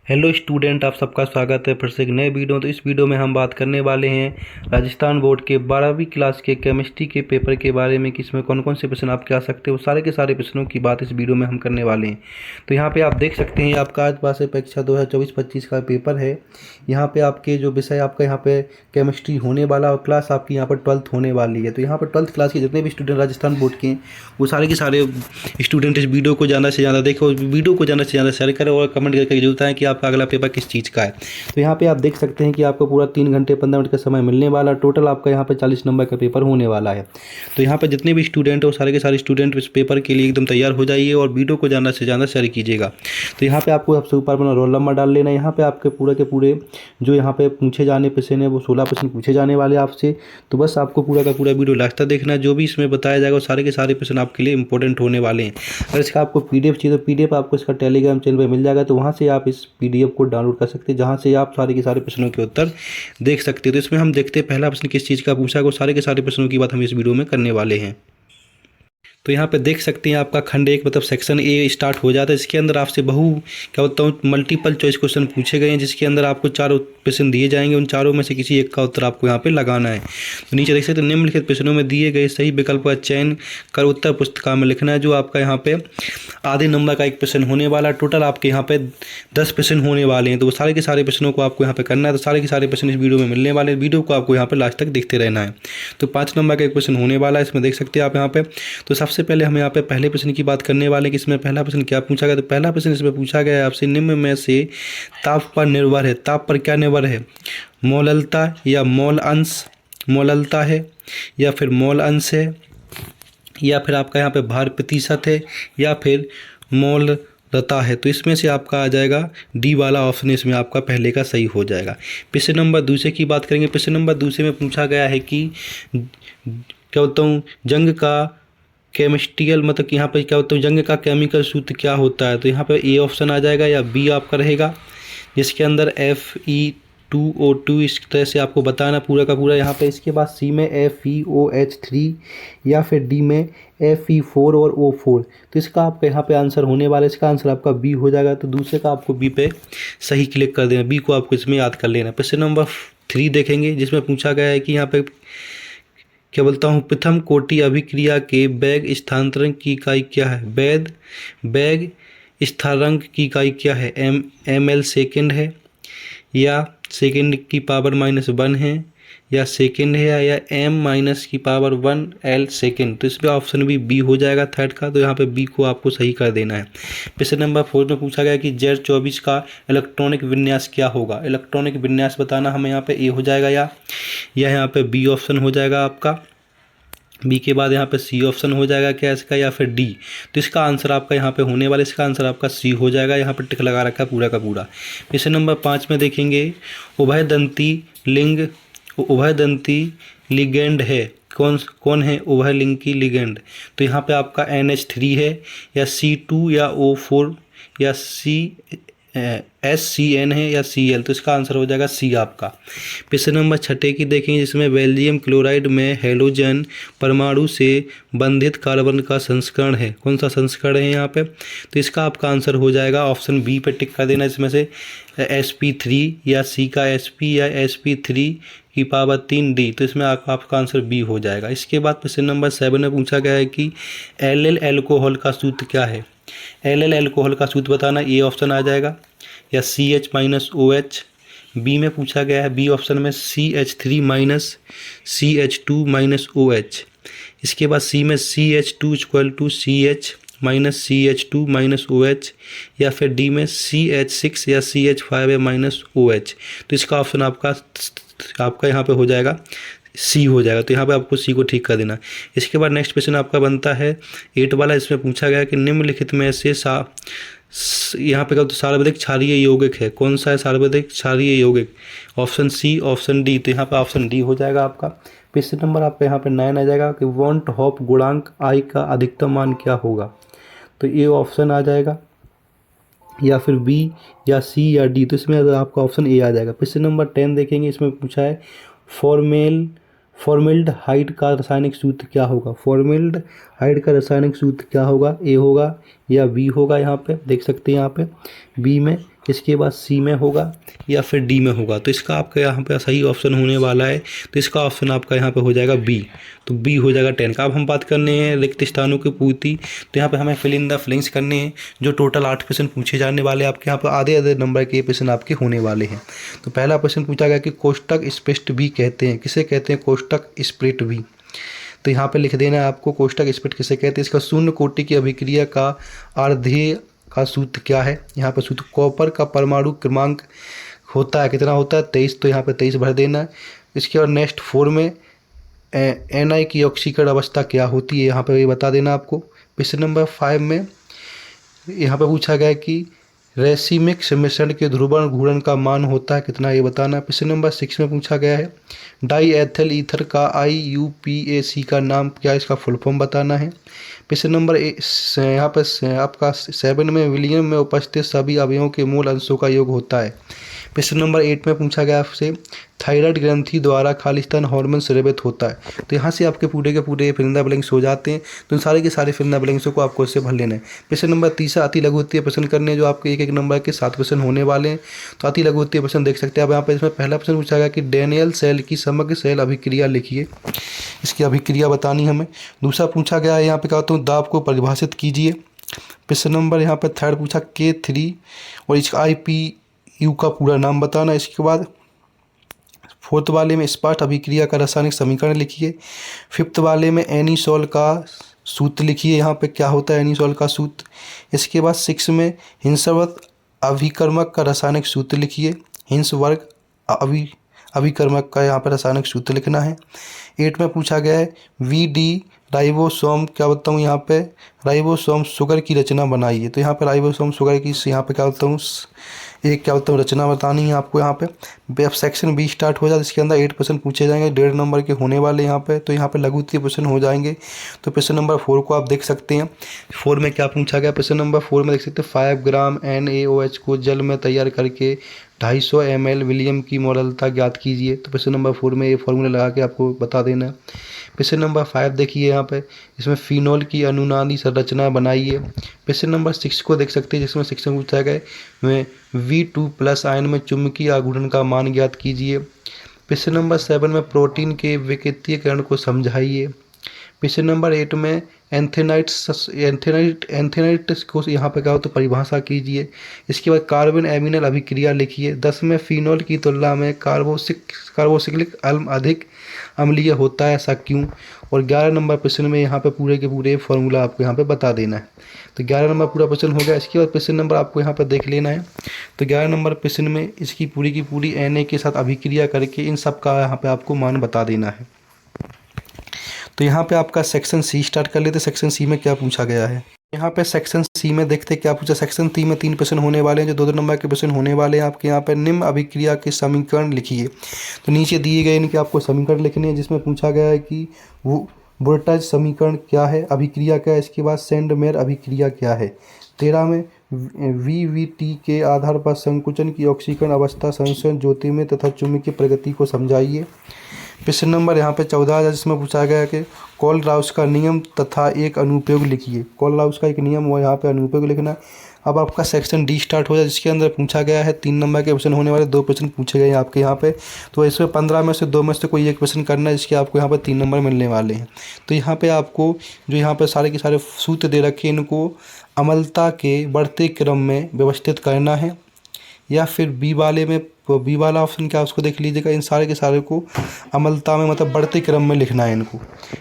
Hello student, आप सबका स्वागत है फिर से एक नए वीडियो। तो इस वीडियो में हम बात करने वाले हैं राजस्थान बोर्ड के 12वीं क्लास के केमिस्ट्री के पेपर के बारे में कि इसमें कौन कौन से प्रश्न आपके आ सकते हैं। वो सारे के सारे प्रश्नों की बात इस वीडियो में हम करने वाले हैं। तो यहाँ पे आप देख सकते हैं आपका आज वार्षिक परीक्षा 2024-25 का पेपर है। यहाँ पे आपके जो विषय आपका यहाँ पे केमिस्ट्री होने वाला और क्लास आपकी यहाँ पर 12th होने वाली है। तो यहाँ पर 12th क्लास के जितने भी स्टूडेंट राजस्थान बोर्ड के हैं वो सारे के सारे स्टूडेंट इस वीडियो को ज़्यादा से ज़्यादा देखें और वीडियो को ज़्यादा से ज़्यादा शेयर करें और कमेंट करके जरूर बताएं कि आपका अगला पेपर किस चीज़ का है। तो यहाँ पे आप देख सकते हैं कि आपको पूरा 3 घंटे 15 मिनट का समय मिलने वाला, टोटल आपका यहाँ पे 40 नंबर का पेपर होने वाला है। तो यहाँ पे जितने भी स्टूडेंट हैं वो सारे के सारे स्टूडेंट इस पेपर के लिए एकदम तैयार हो जाइए और वीडियो को ज़्यादा से ज़्यादा शेयर कीजिएगा। तो यहाँ पे आपको सबसे ऊपर अपना रोल नंबर डाल लेना है। यहाँ पे आपके पूरे के पूरे जो यहाँ पे पूछे जाने प्रश्न है वो 16 प्रश्न पूछे जाने वाले आपसे। तो बस आपको पूरा का पूरा वीडियो लास्ट तक देखना है। जो भी इसमें बताया जाएगा वो सारे के सारे प्रश्न आपके लिए इंपॉर्टेंट होने वाले हैं। अगर इसका आपको पीडीएफ चाहिए तो पीडीएफ आपको इसका टेलीग्राम चैनल पर मिल जाएगा। तो वहाँ से आप इस पीडीएफ को डाउनलोड कर सकते हैं, जहाँ से आप सारे के सारे प्रश्नों के उत्तर देख सकते हैं। तो इसमें हम देखते हैं पहला प्रश्न किस चीज़ का पूछा है, वो सारे के सारे प्रश्नों की बात हम इस वीडियो में करने वाले हैं। तो यहाँ पे देख सकते हैं आपका खंड 1 मतलब सेक्शन ए स्टार्ट हो जाता है। इसके अंदर आपसे क्या होता हूँ मल्टीपल चॉइस क्वेश्चन पूछे गए हैं, जिसके अंदर आपको 4 प्रश्न दिए जाएंगे। उन चारों में से किसी एक का उत्तर आपको यहाँ पे लगाना है। तो नीचे देख सकते हैं निम्नलिखित प्रश्नों में दिए गए सही विकल्प का चयन कर उत्तर पुस्तिका में लिखना है। जो आपका यहाँ पे आधे नंबर का एक प्रश्न होने वाला, टोटल आपके यहाँ पे 10 प्रश्न होने वाले हैं। तो वो सारे के सारे प्रश्नों को आपको यहाँ पे करना है। तो सारे के सारे प्रश्न इस वीडियो में मिलने वाले हैं। वीडियो को आपको यहाँ पे लास्ट तक देखते रहना है। तो 5 नंबर का एक प्रश्न होने वाला है, इसमें देख सकते हैं आप यहाँ पे। तो सबसे पहले हम यहाँ पे पहले प्रश्न की बात करने वाले हैं कि इसमें पहला प्रश्न क्या पूछा गया। तो पहला प्रश्न इसमें पूछा गया है आपसे निम्न में से ताप पर निर्भर है, ताप पर क्या निर्भर है, मोललता या मोल अंश, मोललता है या फिर मोल अंश है, या फिर आपका यहाँ पे भार प्रतिशत है, या फिर मोल रता है। तो इसमें से आपका आ जाएगा डी वाला ऑप्शन, इसमें आपका पहले का सही हो जाएगा। प्रश्न नंबर दूसरे की बात करेंगे। प्रश्न नंबर दूसरे में पूछा गया है कि क्या बोलता हूँ जंग का केमिस्ट्रियल मतलब कि यहाँ पर क्या होता है जंग का केमिकल सूत्र क्या होता है। तो यहाँ पर ए ऑप्शन आ जाएगा या बी आपका रहेगा, जिसके अंदर Fe2O2 इस तरह से आपको बताना पूरा का पूरा यहाँ पे। इसके बाद सी में FeOH3 या फिर डी में Fe4 और O4। तो इसका आपका यहाँ पे आंसर होने वाला है, इसका आंसर आपका बी हो जाएगा। तो दूसरे का आपको बी पे सही क्लिक कर देना, बी को आपको इसमें याद कर लेना। प्रश्न नंबर 3 देखेंगे, जिसमें पूछा गया है कि यहाँ पे क्या बोलता हूँ प्रथम कोटि अभिक्रिया के बैग स्थानांतरण की इकाई क्या है। बैग स्थानांतरण की इकाई क्या है, ml सेकेंड है, या सेकेंड की पावर -1 है, या सेकेंड है, या m-1 सेकेंड। तो इसमें ऑप्शन बी हो जाएगा थर्ड का। तो यहाँ पे बी को आपको सही कर देना है। प्रश्न नंबर 4 में पूछा गया कि Z24 का इलेक्ट्रॉनिक विन्यास क्या होगा। इलेक्ट्रॉनिक विन्यास बताना हमें यहाँ पे ए हो जाएगा या यहाँ पे बी ऑप्शन हो जाएगा आपका। बी के बाद यहाँ पे सी ऑप्शन हो जाएगा क्या इसका, या फिर डी। तो इसका आंसर आपका यहाँ पे होने वाला, इसका आंसर आपका सी हो जाएगा। यहाँ पे टिक लगा रखा है पूरा का पूरा। प्रश्न नंबर 5 में देखेंगे उभयदंती लिगेंड है, कौन है उभयलिंगी लिगेंड। तो यहाँ पे आपका NH3 है, या C2 या O4 या SCN है, या Cl। तो इसका आंसर हो जाएगा सी आपका। प्रश्न नंबर 6 की देखेंगे, जिसमें बेल्जियम क्लोराइड में हेलोजन परमाणु से बंधित कार्बन का संस्करण है, कौन सा संस्करण है यहाँ पे। तो इसका आपका आंसर हो जाएगा ऑप्शन बी पे टिक कर देना। इसमें से sp3 या सी का sp या sp3 की पावर 3d। तो इसमें आपका आंसर बी हो जाएगा। इसके बाद प्रश्न नंबर 7 में पूछा गया है कि एल एल्कोहल का सूत्र क्या है। एल एल्कोहल का सूत्र बताना, ए ऑप्शन आ जाएगा, या CH-OH। बी में पूछा गया है बी ऑप्शन में CH3 CH2 OH। इसके बाद सी में CH2 = CH -CH2 OH, या फिर डी में CH6 या CH5 OH। तो इसका ऑप्शन आपका यहाँ पे हो जाएगा सी हो जाएगा। तो यहाँ पे आपको सी को ठीक कर देना। इसके बाद नेक्स्ट क्वेश्चन आपका बनता है 8 वाला। इसमें पूछा गया कि निम्नलिखित में से यहाँ पे क्या तो सार्वधिक क्षारीय यौगिक है, कौन सा है सार्वधिक क्षारीय यौगिक। Option C, option D. तो यहाँ पे ऑप्शन डी हो जाएगा आपका। प्रश्न नंबर आपका यहाँ पे 9 आ जाएगा कि वॉन्ट हॉप गुणांक आई का अधिकतम मान क्या होगा। तो ये ऑप्शन आ जाएगा, या फिर बी या सी या डी। तो इसमें आपका ऑप्शन ए आ जाएगा। प्रश्न नंबर 10 देखेंगे, इसमें पूछा है फॉर्मेल्डिहाइड का रासायनिक सूत्र क्या होगा। फॉर्मेल्डिहाइड का रासायनिक सूत्र क्या होगा, ए होगा या बी होगा। यहाँ पे देख सकते हैं, यहाँ पे बी में इसके बाद सी में होगा या फिर डी में होगा। तो इसका आपका यहाँ पे सही ऑप्शन होने वाला है, तो इसका ऑप्शन आपका यहाँ पे हो जाएगा बी। तो बी हो जाएगा 10 का। अब हम बात करने हैं रिक्त स्थानों की पूर्ति। तो यहाँ पे हमें फिल इन द फ्लिंग्स करने हैं, जो टोटल 8 क्वेश्चन पूछे जाने वाले हैं आपके यहाँ पर। आधे आधे नंबर के क्वेश्चन आपके होने वाले हैं। तो पहला क्वेश्चन पूछा गया कि कोष्टक स्पष्ट भी कहते हैं, किसे कहते हैं कोष्टक स्प्लिट भी। तो यहाँ पे लिख देना है आपको कोष्टक स्प्लिट किसे कहते हैं। इसका शून्य कोटि की अभिक्रिया का अर्धेय का सूत्र क्या है। यहाँ पर सूत्र कॉपर का परमाणु क्रमांक होता है, कितना होता है 23। तो यहाँ पे 23 भर देना है। इसके बाद नेक्स्ट 4 में Na की ऑक्सीकरण अवस्था क्या होती है, यहाँ पे ये बता देना आपको। क्वेश्चन नंबर 5 में यहाँ पे पूछा गया कि रेसिमिक सम्मिश्रण के ध्रुवण घूर्णन का मान होता है कितना, ये बताना। क्वेश्चन नंबर 6 में पूछा गया है डाई एथिल ईथर का IUPAC का नाम क्या, इसका फुल फॉर्म बताना है। क्वेश्चन नंबर यहाँ पर आपका 7 में विलियम में उपस्थित सभी अवयवों के मूल अंशों का योग होता है। क्वेश्चन नंबर 8 में पूछा गया आपसे थायराइड ग्रंथि द्वारा खालिस्तान हार्मोन स्रावित होता है। तो यहाँ से आपके पूरे के पूरे फिल इन द ब्लैंक्स हो जाते हैं। तो इन सारे के सारे फिल इन द ब्लैंक्स को आपको इससे भर लेना है। क्वेश्चन नंबर 30 अति लघु उत्तरीय प्रश्न करने हैं, जो आपके एक एक नंबर के 7 क्वेश्चन होने वाले हैं। तो अति लघु उत्तरीय प्रश्न देख सकते हैं आप यहाँ पे। इसमें पहला प्रश्न पूछा गया कि डैनियल सेल की समग्र सेल अभिक्रिया लिखिए, इसकी अभिक्रिया बतानी हमें। दूसरा पूछा गया है यहाँ पे कहता हूँ दाब को परिभाषित कीजिए। क्वेश्चन नंबर यहाँ पे 3 पूछा K3 और इसका IPU का पूरा नाम बताना। इसके बाद 4th वाले में स्पष्ट अभिक्रिया का रासायनिक समीकरण लिखिए। 5th वाले में एनीसोल का सूत्र लिखिए, यहाँ पे क्या होता है एनीसोल का सूत्र। इसके बाद 6 में हिंसवर्त अभिकर्मक का रासायनिक सूत्र लिखिए। हिंसवर्ग अभिकर्मक का यहाँ पर रासायनिक सूत्र लिखना है। 8 में पूछा गया है VD राइबोसोम क्या बताऊँ, यहाँ पे राइबोसोम शुगर की रचना बनाइए। तो यहाँ पे राइबोसोम शुगर की यहाँ पे क्या बताऊँ एक क्या बताऊँ रचना बतानी है आपको। यहाँ पे अब सेक्शन B स्टार्ट हो जाए, इसके अंदर 8 क्वेश्चन पूछे जाएंगे, 1.5 नंबर के होने वाले यहाँ पे। तो यहाँ पे लघु उत्तरीय प्रश्न हो जाएंगे। तो क्वेश्चन नंबर 4 को आप देख सकते हैं। 4 में क्या पूछा गया, क्वेश्चन नंबर 4 में देख सकते हैं 5 ग्राम NaOH को जल में तैयार करके 250 ml विलियम की मोललता ज्ञात कीजिए। तो क्वेश्चन नंबर 4 में ये फॉर्मूला लगा के आपको बता देना है। क्वेश्चन नंबर 5 देखिए यहाँ पे, इसमें फिनोल की अनुनादी संरचना बनाइए। क्वेश्चन नंबर 6 को देख सकते हैं, जिसमें 6 में पूछा गया है V2+ आयन में चुंबकीय आघूर्ण का मान ज्ञात कीजिए। क्वेश्चन नंबर 7 में प्रोटीन के विकृतीकरण को समझाइए। क्वेश्चन नंबर 8 में एंथेनाइट को यहाँ पे क्या हो तो परिभाषा कीजिए। इसके बाद कार्बन एमिनल अभिक्रिया लिखिए। 10 में फिनोल की तुलना में कार्बोक्सिलिक अम्ल अधिक अम्लीय होता है, ऐसा क्यों। और 11 नंबर प्रश्न में यहाँ पे पूरे के पूरे फॉर्मूला आपको यहाँ पे बता देना है। तो 11 नंबर पूरा प्रश्न हो गया। इसके बाद प्रश्न नंबर आपको यहाँ पे देख लेना है। तो 11 नंबर प्रश्न में इसकी पूरी की पूरी Na के साथ अभिक्रिया करके इन सब का यहाँ पे आपको मान बता देना है। तो यहाँ पे आपका सेक्शन C स्टार्ट कर लेते। सेक्शन C में क्या पूछा गया है, यहाँ पे सेक्शन C में देखते क्या पूछा। सेक्शन C में 3 प्रश्न होने वाले हैं, जो 2 नंबर के प्रश्न होने वाले हैं आपके। यहाँ पे निम्न अभिक्रिया के समीकरण लिखिए। तो नीचे दिए गए इनके आपको समीकरण लिखने हैं, जिसमें पूछा गया है कि वो वोल्टेज समीकरण क्या है, अभिक्रिया क्या है। इसके बाद सेंडमेयर अभिक्रिया क्या है। 13 में VVT के आधार पर संकुचन की ऑक्सीकरण अवस्था, संश्लेषण, ज्योतिर्मय तथा चुंबकीय प्रगति को समझाइए। प्रश्न नंबर यहाँ पे 14 है, जिसमें पूछा गया है कि कोलराउस का नियम तथा एक अनुप्रयोग लिखिए। कोलराउस का एक नियम और यहाँ पे अनुप्रयोग लिखना है। अब आपका सेक्शन D स्टार्ट हो जाए, जिसके अंदर पूछा गया है 3 नंबर के क्वेश्चन होने वाले, 2 प्रश्न पूछे गए हैं आपके यहाँ पे। तो इसमें 15 में से 2 में से कोई एक क्वेश्चन करना है, जिसके आपको यहाँ पर 3 नंबर मिलने वाले हैं। तो यहाँ पे आपको जो यहाँ पे सारे के सारे सूत्र दे रखे हैं, इनको अम्लता के बढ़ते क्रम में व्यवस्थित करना है, या फिर बी वाला ऑप्शन क्या उसको देख लीजिएगा। इन सारे के सारे को अम्लता में मतलब बढ़ते क्रम में लिखना है इनको।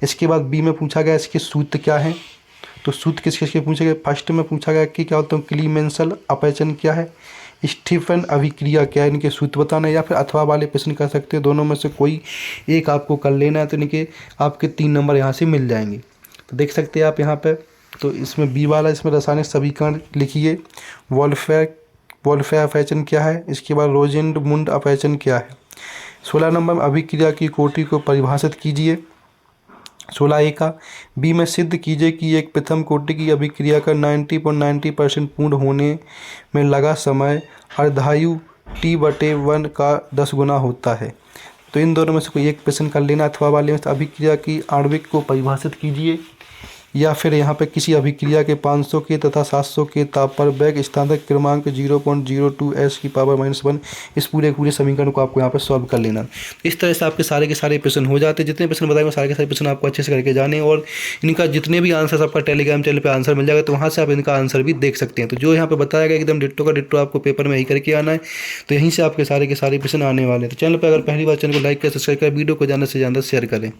इसके बाद बी में पूछा गया इसके सूत्र क्या है। तो सूत्र किस किसके पूछे गए। फर्स्ट में पूछा गया कि क्या होता है क्लीमेंसल अपैचन क्या है, स्टीफन अभिक्रिया क्या है, इनके सूत्र बताना है, या फिर अथवा वाले प्रश्न कर सकते हैं। दोनों में से कोई एक आपको कर लेना है, तो इनके आपके 3 नंबर यहाँ से मिल जाएंगे। तो देख सकते हैं आप यहाँ पर। तो इसमें बी वाला, इसमें रासायनिक समीकरण लिखिए। वोल्फेयर अपैचन क्या है, इसके बाद रोजेंडमुंड अपैचन क्या है। 16 नंबर में अभिक्रिया की कोटि को परिभाषित कीजिए। 16A का बी में सिद्ध कीजिए कि एक प्रथम कोटि की अभिक्रिया का 90.90% पूर्ण होने में लगा समय अर्धायु T/1 का 10 गुना होता है। तो इन दोनों में से कोई एक प्रश्न कर लेना। अथवा वाले में अभिक्रिया की आणविक को परिभाषित कीजिए, या फिर यहाँ पे किसी अभिक्रिया के 500 के तथा 700 के ताप पर वेग स्थानांतरण क्रमांक 0.02 s की पावर -1, इस पूरे समीकरण को आपको यहाँ पे सॉल्व कर लेना। इस तरह से आपके सारे के सारे प्रश्न हो जाते हैं। जितने प्रश्न बताए सारे के सारे प्रश्न आपको अच्छे से करके जाने, और इनका जितने भी आंसर आपका टेलीग्राम चैनल पे आंसर मिल जाएगा, तो वहाँ से आप इनका आंसर भी देख सकते हैं। तो जो यहाँ पे बताया गया एकदम डिट्टो का डिट्टो आपको पेपर में ही करके आना है, तो यहीं से आपके सारे के सारे प्रश्न आने वाले हैं। तो चैनल पर अगर पहली बार चैनल को लाइक कर, सब्सक्राइब कर, वीडियो को ज़्यादा से ज़्यादा शेयर करें।